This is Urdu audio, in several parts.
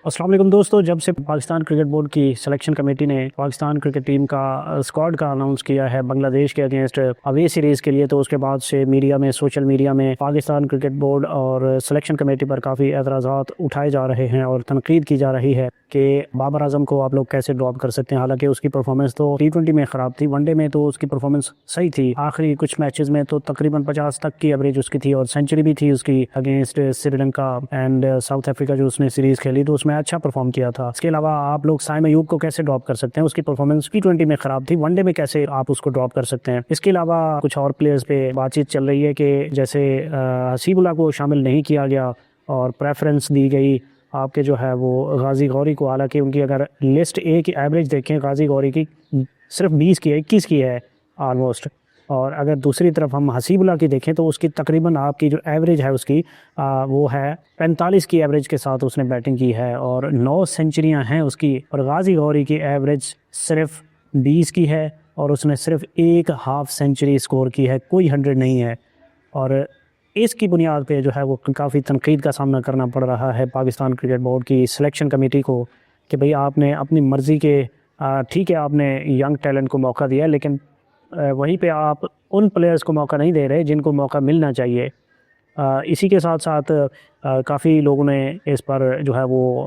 السلام علیکم دوستو، جب سے پاکستان کرکٹ بورڈ کی سلیکشن کمیٹی نے پاکستان کرکٹ ٹیم کا اسکواڈ کا اناؤنس کیا ہے بنگلہ دیش کے اگینسٹ اوے سیریز کے لیے، تو اس کے بعد سے میڈیا میں، سوشل میڈیا میں پاکستان کرکٹ بورڈ اور سلیکشن کمیٹی پر کافی اعتراضات اٹھائے جا رہے ہیں اور تنقید کی جا رہی ہے کہ بابر اعظم کو آپ لوگ کیسے ڈراپ کر سکتے ہیں۔ حالانکہ اس کی پرفارمنس تو T20 میں خراب تھی، ون ڈے میں تو اس کی پرفارمنس صحیح تھی، آخری کچھ میچز میں تو تقریباً 50 تک کی ایوریج اس کی تھی اور سینچری بھی تھی اس کی against Sri Lanka and South Africa جو اس نے سیریز کھیلی، تو اس میں اچھا پرفارم کیا تھا۔ اس کے علاوہ آپ لوگ سائم ایوب کو کیسے ڈراپ کر سکتے ہیں؟ اس کی پرفارمنس T20 میں خراب تھی، ون ڈے میں کیسے آپ اس کو ڈراپ کر سکتے ہیں؟ اس کے علاوہ کچھ اور پلیئرز پہ بات چیت چل رہی ہے کہ جیسے حسیب اللہ کو شامل نہیں کیا گیا اور پریفرنس دی گئی آپ کے جو ہے وہ غازی غوری کو، حالانکہ ان کی اگر لسٹ اے کی ایوریج دیکھیں غازی غوری کی صرف 20 کی ہے، 21 کی ہے آلموسٹ، اور اگر دوسری طرف ہم حسیب اللہ کی دیکھیں تو اس کی تقریباً آپ کی جو ایوریج ہے اس کی وہ ہے 45 کی ایوریج کے ساتھ اس نے بیٹنگ کی ہے اور 9 سینچریاں ہیں اس کی، اور غازی غوری کی ایوریج صرف 20 کی ہے اور اس نے صرف ایک ہاف سینچری سکور کی ہے، کوئی 100 نہیں ہے، اور اس کی بنیاد پہ جو ہے وہ کافی تنقید کا سامنا کرنا پڑ رہا ہے پاکستان کرکٹ بورڈ کی سلیکشن کمیٹی کو کہ بھئی آپ نے اپنی مرضی کے ٹھیک ہے آپ نے ینگ ٹیلنٹ کو موقع دیا، لیکن وہیں پہ آپ ان پلیئرز کو موقع نہیں دے رہے جن کو موقع ملنا چاہیے۔ اسی کے ساتھ ساتھ کافی لوگوں نے اس پر جو ہے وہ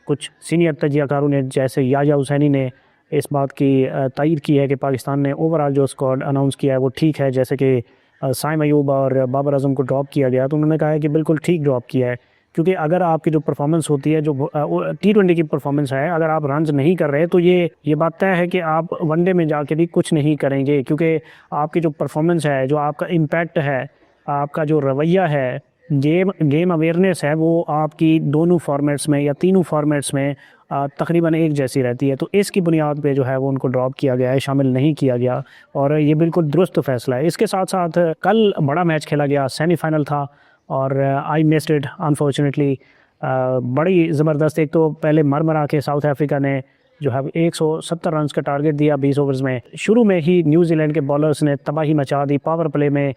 کچھ سینئر تجزیہ کاروں نے جیسے یحییٰ حسینی نے اس بات کی تائید کی ہے کہ پاکستان نے اوورآل جو اسکواڈ اناؤنس کیا ہے وہ ٹھیک ہے، جیسے کہ سائم ایوب اور بابر اعظم کو ڈراپ کیا گیا تو انہوں نے کہا ہے کہ بالکل ٹھیک ڈراپ کیا ہے، کیونکہ اگر آپ کی جو پرفارمنس ہوتی ہے جو T20 کی پرفارمنس ہے، اگر آپ رنز نہیں کر رہے تو یہ بات طے ہے کہ آپ ون ڈے میں جا کے بھی کچھ نہیں کریں گے، کیونکہ آپ کی جو پرفارمنس ہے، جو آپ کا امپیکٹ ہے، آپ کا جو رویہ ہے، گیم اویئرنیس ہے، وہ آپ کی دونوں فارمیٹس میں یا تینوں فارمیٹس میں تقریباً ایک جیسی رہتی ہے۔ تو اس کی بنیاد پہ جو ہے وہ ان کو ڈراپ کیا گیا ہے، شامل نہیں کیا گیا، اور یہ بالکل درست فیصلہ ہے۔ اس کے ساتھ ساتھ کل بڑا میچ کھیلا گیا، سیمی فائنل تھا اور آئی مسڈ اٹ انفارچونیٹلی، بڑی زبردست، ایک تو پہلے مرا کے ساؤتھ افریقہ نے جو ہے 170 رنز کا ٹارگٹ دیا 20 اوورز میں، شروع میں ہی نیوزی لینڈ کے بالرز نے تباہی مچا دی، پاور پلے میں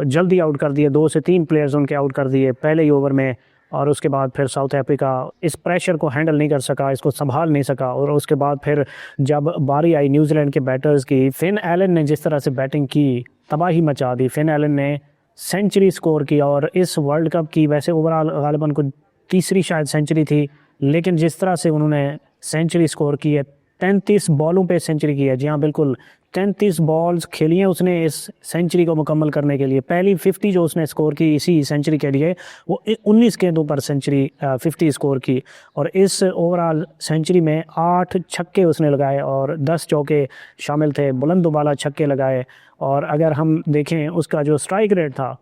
جلدی آؤٹ کر دیے، 2 سے 3 پلیئرز ان کے آؤٹ کر دیے پہلے ہی اوور میں، اور اس کے بعد پھر ساؤتھ افریقہ اس پریشر کو ہینڈل نہیں کر سکا، اس کو سنبھال نہیں سکا، اور اس کے بعد پھر جب باری آئی نیوزی لینڈ کے بیٹرز کی، فن ایلن نے جس طرح سے بیٹنگ کی تباہی مچا دی، فن ایلن نے سینچری سکور کی، اور اس ورلڈ کپ کی ویسے اوورآل غالباً کو تیسری شاید سینچری تھی، لیکن جس طرح سے انہوں نے سینچری سکور کی ہے، 33 بالوں پہ سینچری کی ہے، جی ہاں بالکل 33 بالز کھیلی ہیں اس نے اس سینچری کو مکمل کرنے کے لیے۔ پہلی 50 جو اس نے سکور کی اسی سینچری کے لیے، وہ 19 گیندوں پر سینچری 50 سکور کی، اور اس اوورآل سینچری میں 8 چھکے اس نے لگائے اور 10 چوکے شامل تھے، بلند و بالا چھکے لگائے، اور اگر ہم دیکھیں اس کا جو سٹرائک ریٹ تھا،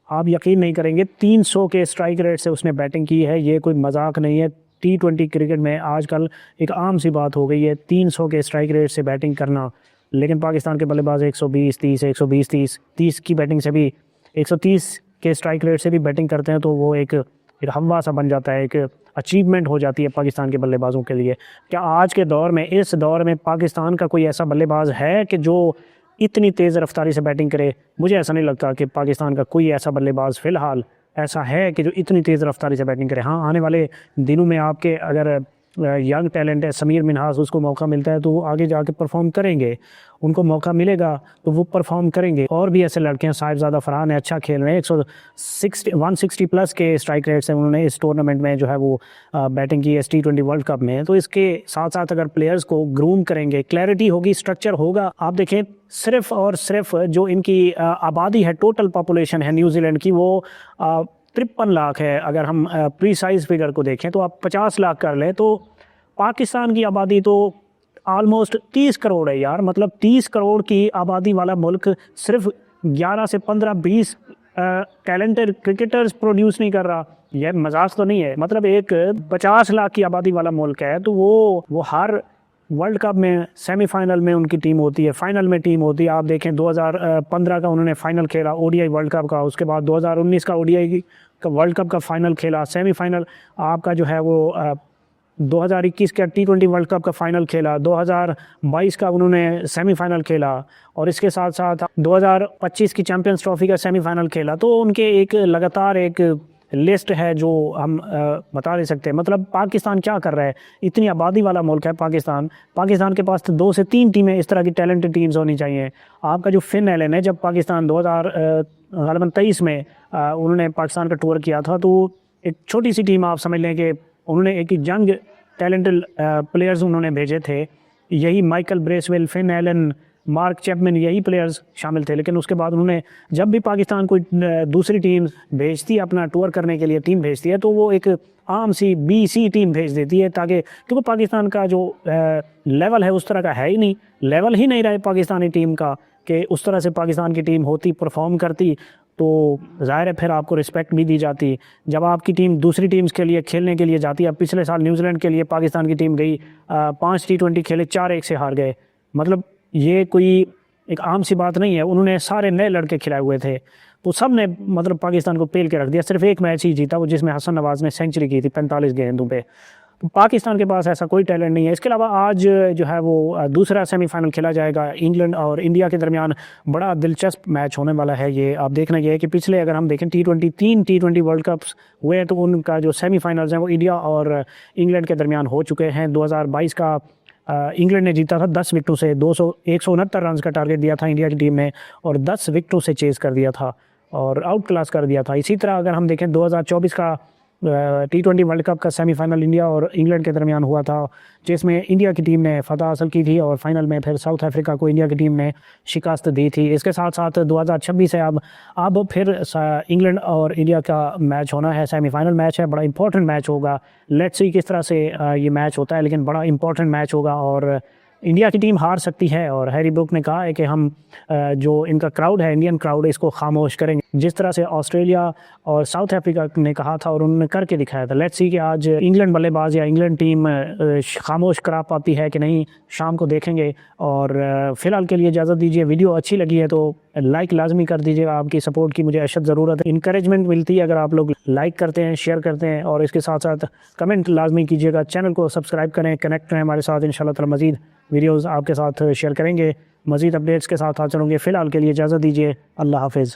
آپ یقین نہیں کریں گے 300 کے سٹرائک ریٹ سے اس نے بیٹنگ کی ہے، یہ کوئی مذاق نہیں ہے۔ T20 کرکٹ میں آج کل ایک عام سی بات ہو گئی ہے 300 کے سٹرائک ریٹ سے بیٹنگ کرنا، لیکن پاکستان کے بلے باز 120 30 120 30 کی بیٹنگ سے بھی 130 کے سٹرائک ریٹ سے بھی بیٹنگ کرتے ہیں، تو وہ ایک ہوا سا بن جاتا ہے، ایک اچیومنٹ ہو جاتی ہے پاکستان کے بلے بازوں کے لیے۔ کیا آج کے دور میں، اس دور میں پاکستان کا کوئی ایسا بلے باز ہے کہ جو اتنی تیز رفتاری سے بیٹنگ کرے؟ مجھے ایسا نہیں لگتا کہ پاکستان کا کوئی ایسا بلے باز فی الحال ایسا ہے کہ جو اتنی تیز رفتاری سے بیٹنگ کرے۔ ہاں آنے والے دنوں میں آپ کے اگر ینگ ٹیلنٹ ہے سمیر منہاس، اس کو موقع ملتا ہے تو وہ آگے جا کے پرفارم کریں گے، ان کو موقع ملے گا تو وہ پرفارم کریں گے۔ اور بھی ایسے لڑکے ہیں، صاحبزادہ فرحان ہے، اچھا کھیل رہے ہیں، 160 پلس کے سٹرائک ریٹ سے انہوں نے اس ٹورنامنٹ میں جو ہے وہ بیٹنگ کی ہے T20 ورلڈ کپ میں۔ تو اس کے ساتھ ساتھ اگر پلیئرز کو گروم کریں گے، کلیئرٹی ہوگی، سٹرکچر ہوگا، آپ دیکھیں صرف اور صرف جو ان کی آبادی ہے، ٹوٹل پاپولیشن ہے نیوزی لینڈ کی، وہ 53 لاکھ ہے۔ اگر ہم پریسائز فگر کو دیکھیں تو آپ 50 لاکھ کر لیں تو پاکستان کی آبادی تو آلموسٹ 30 کروڑ ہے یار، مطلب 30 کروڑ کی آبادی والا ملک صرف 11 سے 15 20 ٹیلنٹڈ کرکٹرز پروڈیوس نہیں کر رہا، یہ مذاق تو نہیں ہے۔ مطلب ایک 50 لاکھ کی آبادی والا ملک ہے تو وہ ہر ورلڈ کپ میں سیمی فائنل میں ان کی ٹیم ہوتی ہے، فائنل میں ٹیم ہوتی ہے۔ آپ دیکھیں 2015 کا انہوں نے فائنل کھیلا ODI ورلڈ کپ کا، اس کے بعد 2019 کا ODI کا ورلڈ کپ کا فائنل کھیلا، سیمی فائنل آپ کا جو ہے وہ 2021 کا T20 ورلڈ کپ کا فائنل کھیلا، 2022 کا انہوں نے سیمی فائنل کھیلا، اور اس کے ساتھ ساتھ 2025 کی چیمپئنز ٹرافی کا سیمی فائنل کھیلا۔ تو ان کے ایک لگاتار ایک لسٹ ہے جو ہم بتا نہیں سکتے. مطلب پاکستان کیا کر رہا ہے, اتنی آبادی والا ملک ہے پاکستان کے پاس 2 سے 3 ٹیمیں اس طرح کی ٹیلنٹڈ ٹیمز ہونی چاہیے. آپ کا جو فن ایلن ہے, جب پاکستان 2023 میں انہوں نے پاکستان کا ٹور کیا تھا, تو ایک چھوٹی سی ٹیم آپ سمجھ لیں کہ انہوں نے ایک جنگ ٹیلنٹڈ پلیئرز انہوں نے بھیجے تھے, یہی مائیکل بریسویل, فن ایلن, مارک چیپمن, یہی پلیئرز شامل تھے. لیکن اس کے بعد انہوں نے جب بھی پاکستان کوئی دوسری ٹیم بھیجتی ہے اپنا ٹور کرنے کے لیے, ٹیم بھیجتی ہے, تو وہ ایک عام سی BC ٹیم بھیج دیتی ہے, تاکہ کیونکہ پاکستان کا جو لیول ہے اس طرح کا ہے ہی نہیں, لیول ہی نہیں رہے پاکستانی ٹیم کا کہ اس طرح سے پاکستان کی ٹیم ہوتی, پرفارم کرتی, تو ظاہر ہے پھر آپ کو رسپیکٹ بھی دی جاتی. جب آپ کی ٹیم دوسری ٹیمز کے لیے کھیلنے کے لیے جاتی ہے, اب پچھلے سال نیوزی لینڈ کے لیے پاکستان کی ٹیم گئی, 5 T20 کھیلے, 4-1 سے ہار گئے. مطلب یہ کوئی ایک عام سی بات نہیں ہے. انہوں نے سارے نئے لڑکے کھلائے ہوئے تھے, تو سب نے مطلب پاکستان کو پیل کے رکھ دیا. صرف ایک میچ ہی جیتا, وہ جس میں حسن نواز نے سینچری کی تھی 45 گیندوں پہ. تو پاکستان کے پاس ایسا کوئی ٹیلنٹ نہیں ہے. اس کے علاوہ آج جو ہے وہ دوسرا سیمی فائنل کھیلا جائے گا انگلینڈ اور انڈیا کے درمیان. بڑا دلچسپ میچ ہونے والا ہے یہ. آپ دیکھنا یہ ہے کہ پچھلے اگر ہم دیکھیں 3 T20 ورلڈ کپس ہوئے, تو ان کا جو سیمی فائنلز ہیں وہ انڈیا اور انگلینڈ کے درمیان ہو چکے ہیں. 2022 کا انگلینڈ نے جیتا تھا 10 وکٹوں سے, 169 رنز کا ٹارگٹ دیا تھا انڈیا کی ٹیم نے, اور 10 وکٹوں سے چیز کر دیا تھا اور آؤٹ کلاس کر دیا تھا. اسی طرح اگر ہم دیکھیں 2024 کا T20 ورلڈ کپ کا سیمی فائنل انڈیا اور انگلینڈ کے درمیان ہوا تھا, جس میں انڈیا کی ٹیم نے فتح حاصل کی تھی, اور فائنل میں پھر ساؤتھ افریقہ کو انڈیا کی ٹیم نے شکست دی تھی. اس کے ساتھ ساتھ 2026 ہے اب پھر انگلینڈ اور انڈیا کا میچ ہونا ہے, سیمی فائنل میچ ہے, بڑا امپورٹنٹ میچ ہوگا. لیٹس سی کس طرح سے یہ میچ ہوتا ہے, لیکن بڑا امپورٹنٹ میچ ہوگا, اور انڈیا کی ٹیم ہار سکتی ہے. اور ہیری بروک نے کہا ہے کہ ہم جو ان کا کراؤڈ ہے, انڈین کراؤڈ, اس کو خاموش کریں گے, جس طرح سے آسٹریلیا اور ساؤتھ افریقہ نے کہا تھا اور انہوں نے کر کے دکھایا تھا. لیٹس سی کہ آج انگلینڈ بلے باز یا انگلینڈ ٹیم خاموش کرا پاتی ہے کہ نہیں, شام کو دیکھیں گے. اور فی الحال کے لیے اجازت دیجیے. ویڈیو اچھی لگی ہے تو لائک لازمی کر دیجیے گا, آپ کی سپورٹ کی مجھے اشد ضرورت ہے. انکریجمنٹ ملتی ہے اگر آپ لوگ لائک کرتے ہیں, شیئر کرتے ہیں, اور اس کے ساتھ ساتھ کمنٹ لازمی کیجیے گا. چینل کو سبسکرائب کریں, کنیکٹ رہیں ہمارے ساتھ. انشاءاللہ تعالی مزید ویڈیوز آپ کے ساتھ شیئر کریں گے, مزید اپڈیٹس کے ساتھ چلوں گے. فی الحال کے لیے اجازت دیجیے. اللہ حافظ.